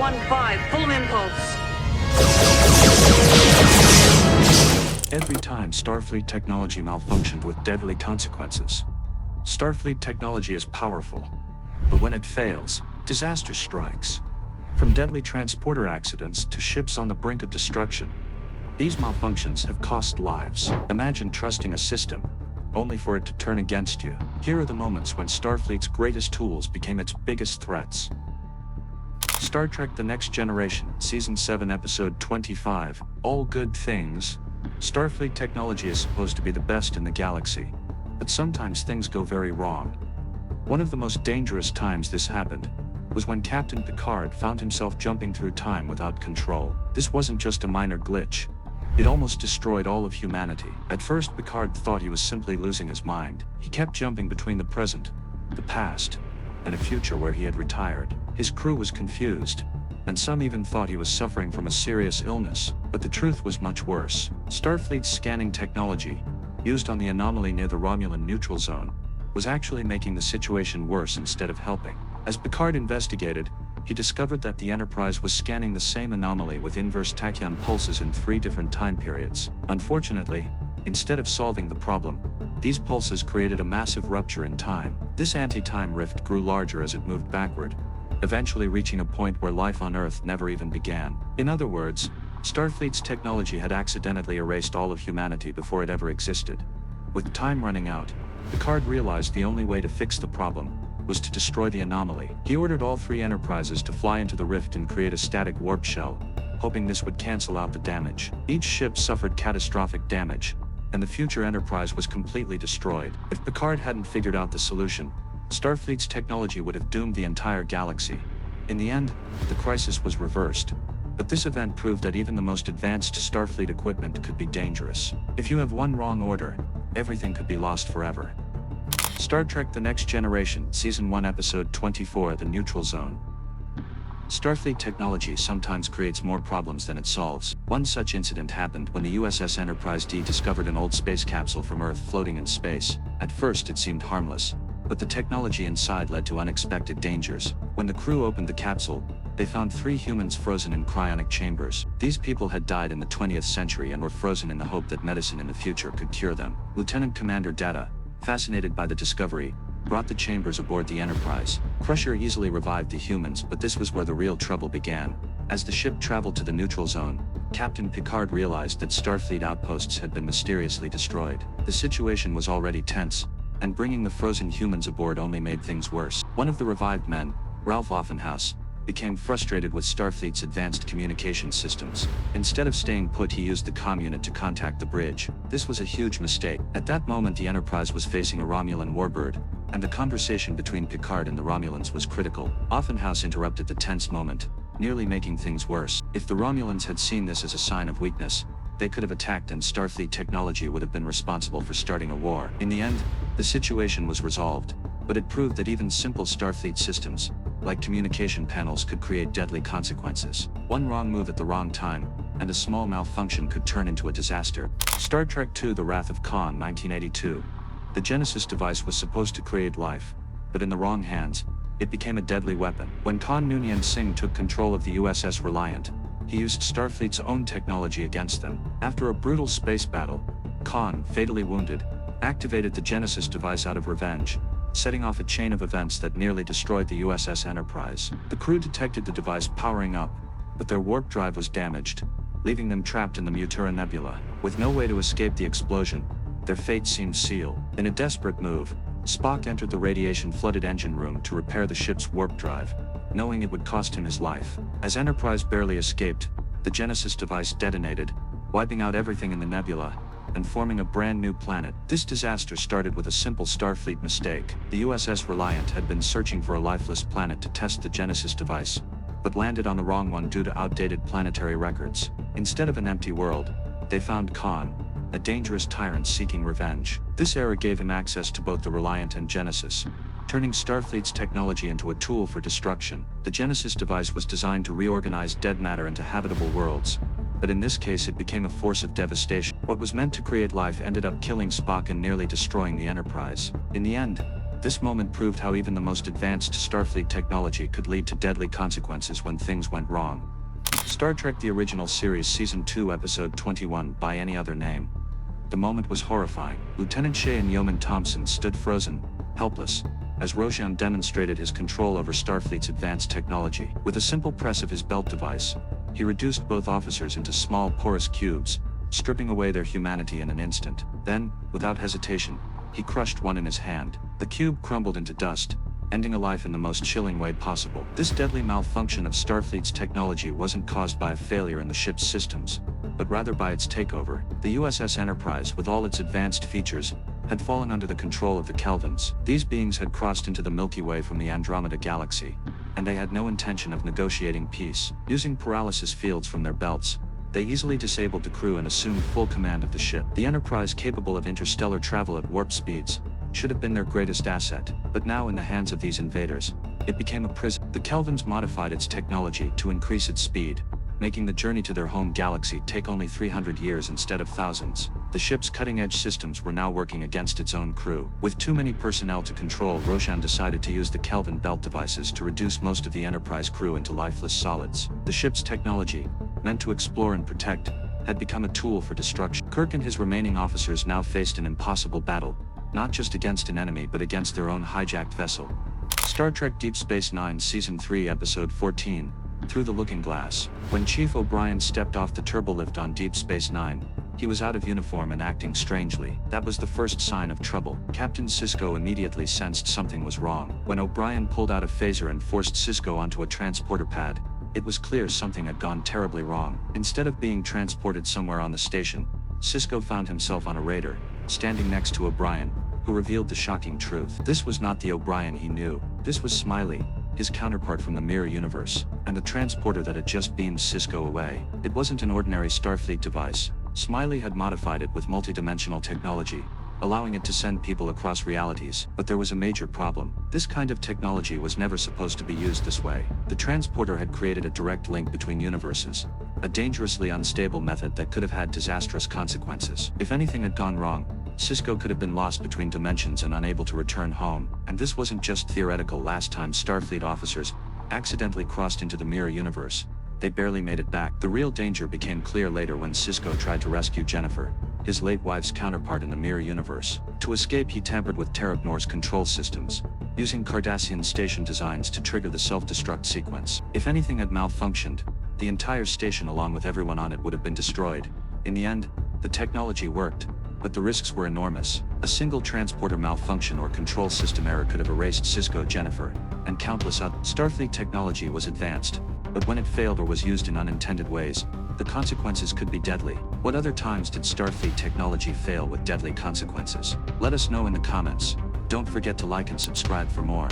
315, full impulse. Every time Starfleet technology malfunctioned with deadly consequences. Starfleet technology is powerful, but when it fails, disaster strikes. From deadly transporter accidents to ships on the brink of destruction, these malfunctions have cost lives. Imagine trusting a system, only for it to turn against you. Here are the moments when Starfleet's greatest tools became its biggest threats. Star Trek: The Next Generation, Season 7, Episode 25, All Good Things. Starfleet technology is supposed to be the best in the galaxy, but sometimes things go very wrong. One of the most dangerous times this happened was when Captain Picard found himself jumping through time without control. This wasn't just a minor glitch. It almost destroyed all of humanity. At first, Picard thought he was simply losing his mind. He kept jumping between the present, the past, and a future where he had retired. His crew was confused, and some even thought he was suffering from a serious illness. But the truth was much worse. Starfleet's scanning technology, used on the anomaly near the Romulan neutral zone, was actually making the situation worse instead of helping. As Picard investigated, he discovered that the Enterprise was scanning the same anomaly with inverse tachyon pulses in 3 different time periods. Unfortunately, instead of solving the problem, these pulses created a massive rupture in time. This anti-time rift grew larger as it moved backward, eventually reaching a point where life on Earth never even began. In other words, Starfleet's technology had accidentally erased all of humanity before it ever existed. With time running out, Picard realized the only way to fix the problem was to destroy the anomaly. He ordered all 3 Enterprises to fly into the rift and create a static warp shell, hoping this would cancel out the damage. Each ship suffered catastrophic damage, and the future Enterprise was completely destroyed. If Picard hadn't figured out the solution, Starfleet's technology would have doomed the entire galaxy. In the end, the crisis was reversed. But this event proved that even the most advanced Starfleet equipment could be dangerous. If you have one wrong order, everything could be lost forever. Star Trek: The Next Generation, Season 1, Episode 24, The Neutral Zone. Starfleet technology sometimes creates more problems than it solves. One such incident happened when the USS Enterprise D discovered an old space capsule from Earth floating in space. At first it seemed harmless, but the technology inside led to unexpected dangers. When the crew opened the capsule, they found 3 humans frozen in cryonic chambers. These people had died in the 20th century and were frozen in the hope that medicine in the future could cure them. Lieutenant Commander Data, fascinated by the discovery, brought the chambers aboard the Enterprise. Crusher easily revived the humans, but this was where the real trouble began. As the ship traveled to the neutral zone, Captain Picard realized that Starfleet outposts had been mysteriously destroyed. The situation was already tense, and bringing the frozen humans aboard only made things worse. One of the revived men, Ralph Offenhouse, became frustrated with Starfleet's advanced communication systems. Instead of staying put, he used the comm unit to contact the bridge. This was a huge mistake. At that moment, the Enterprise was facing a Romulan warbird, and the conversation between Picard and the Romulans was critical. Offenhouse interrupted the tense moment, nearly making things worse. If the Romulans had seen this as a sign of weakness, they could have attacked, and Starfleet technology would have been responsible for starting a war. In the end, the situation was resolved, but it proved that even simple Starfleet systems, like communication panels, could create deadly consequences. One wrong move at the wrong time, and a small malfunction could turn into a disaster. Star Trek II: The Wrath of Khan, 1982. The Genesis device was supposed to create life, but in the wrong hands, it became a deadly weapon. When Khan Noonien Singh took control of the USS Reliant, he used Starfleet's own technology against them. After a brutal space battle, Khan, fatally wounded, activated the Genesis device out of revenge, setting off a chain of events that nearly destroyed the USS Enterprise. The crew detected the device powering up, but their warp drive was damaged, leaving them trapped in the Mutura Nebula. With no way to escape the explosion, their fate seemed sealed. In a desperate move, Spock entered the radiation-flooded engine room to repair the ship's warp drive, knowing it would cost him his life. As Enterprise barely escaped, the Genesis device detonated, wiping out everything in the nebula, and forming a brand new planet. This disaster started with a simple Starfleet mistake. The USS Reliant had been searching for a lifeless planet to test the Genesis device, but landed on the wrong one due to outdated planetary records. Instead of an empty world, they found Khan, a dangerous tyrant seeking revenge. This error gave him access to both the Reliant and Genesis, turning Starfleet's technology into a tool for destruction. The Genesis device was designed to reorganize dead matter into habitable worlds, but in this case it became a force of devastation. What was meant to create life ended up killing Spock and nearly destroying the Enterprise. In the end, This moment proved how even the most advanced Starfleet technology could lead to deadly consequences when things went wrong. Star Trek: The Original Series Season 2 Episode 21 By Any Other Name. The moment was horrifying. Lieutenant Shea and Yeoman Thompson stood frozen, helpless, as Roshan demonstrated his control over Starfleet's advanced technology. With a simple press of his belt device, he reduced both officers into small porous cubes, stripping away their humanity in an instant. Then, without hesitation, he crushed one in his hand. The cube crumbled into dust, ending a life in the most chilling way possible. This deadly malfunction of Starfleet's technology wasn't caused by a failure in the ship's systems, but rather by its takeover. The USS Enterprise, with all its advanced features, had fallen under the control of the Kelvins. These beings had crossed into the Milky Way from the Andromeda Galaxy, and they had no intention of negotiating peace. Using paralysis fields from their belts, they easily disabled the crew and assumed full command of the ship. The Enterprise, capable of interstellar travel at warp speeds, should have been their greatest asset, but now in the hands of these invaders, it became a prison. The Kelvins modified its technology to increase its speed, making the journey to their home galaxy take only 300 years instead of thousands. The ship's cutting-edge systems were now working against its own crew. With too many personnel to control, Roshan decided to use the Kelvin belt devices to reduce most of the Enterprise crew into lifeless solids. The ship's technology, meant to explore and protect, had become a tool for destruction. Kirk and his remaining officers now faced an impossible battle, not just against an enemy but against their own hijacked vessel. Star Trek Deep Space Nine Season 3 Episode 14, Through the Looking Glass. When Chief O'Brien stepped off the turbolift on Deep Space Nine, he was out of uniform and acting strangely. That was the first sign of trouble. Captain Sisko immediately sensed something was wrong. When O'Brien pulled out a phaser and forced Sisko onto a transporter pad, it was clear something had gone terribly wrong. Instead of being transported somewhere on the station, Sisko found himself on a raider, standing next to O'Brien, who revealed the shocking truth. This was not the O'Brien he knew. This was Smiley, his counterpart from the Mirror Universe, and the transporter that had just beamed Sisko away. It wasn't an ordinary Starfleet device. Smiley had modified it with multidimensional technology, allowing it to send people across realities. But there was a major problem. This kind of technology was never supposed to be used this way. The transporter had created a direct link between universes, a dangerously unstable method that could have had disastrous consequences. If anything had gone wrong, Sisko could have been lost between dimensions and unable to return home. And this wasn't just theoretical. Last time Starfleet officers accidentally crossed into the Mirror Universe, they barely made it back. The real danger became clear later when Sisko tried to rescue Jennifer, his late wife's counterpart in the Mirror Universe. To escape, he tampered with Terragnor's control systems, using Cardassian station designs to trigger the self-destruct sequence. If anything had malfunctioned, the entire station along with everyone on it would have been destroyed. In the end, the technology worked, but the risks were enormous. A single transporter malfunction or control system error could have erased Sisko, Jennifer, and countless others. Starfleet technology was advanced, but when it failed or was used in unintended ways, the consequences could be deadly. What other times did Starfleet technology fail with deadly consequences? Let us know in the comments. Don't forget to like and subscribe for more.